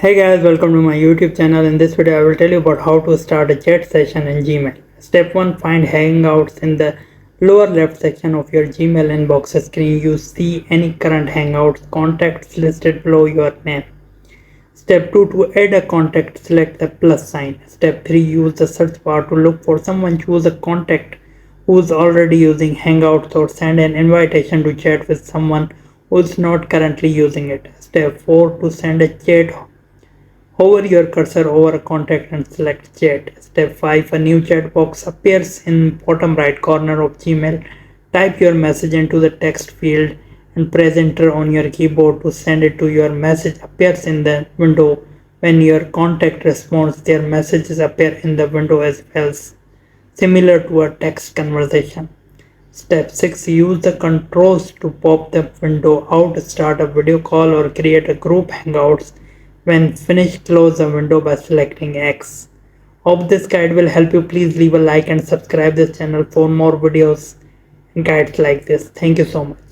Hey guys, welcome to my YouTube channel. In this video, I will tell you about how to start a chat session in Gmail. Step 1. Find Hangouts in the lower left section of your Gmail inbox screen. You see any current Hangouts contacts listed below your name. Step 2. To add a contact, select the plus sign. Step 3. Use the search bar to look for someone. Choose a contact who is already using Hangouts or send an invitation to chat with someone who is not currently using it. Step 4. To send a chat, hover your cursor over a contact and select chat. Step 5. A new chat box appears in bottom right corner of Gmail. Type your message into the text field and press enter on your keyboard to send it to your message appears in the window. When your contact responds, their messages appear in the window as well, similar to a text conversation. Step 6. Use the controls to pop the window out, start a video call or create a group hangouts. When finished, close the window by selecting X. Hope this guide will help you. Please leave a like and subscribe this channel for more videos and guides like this. Thank you so much.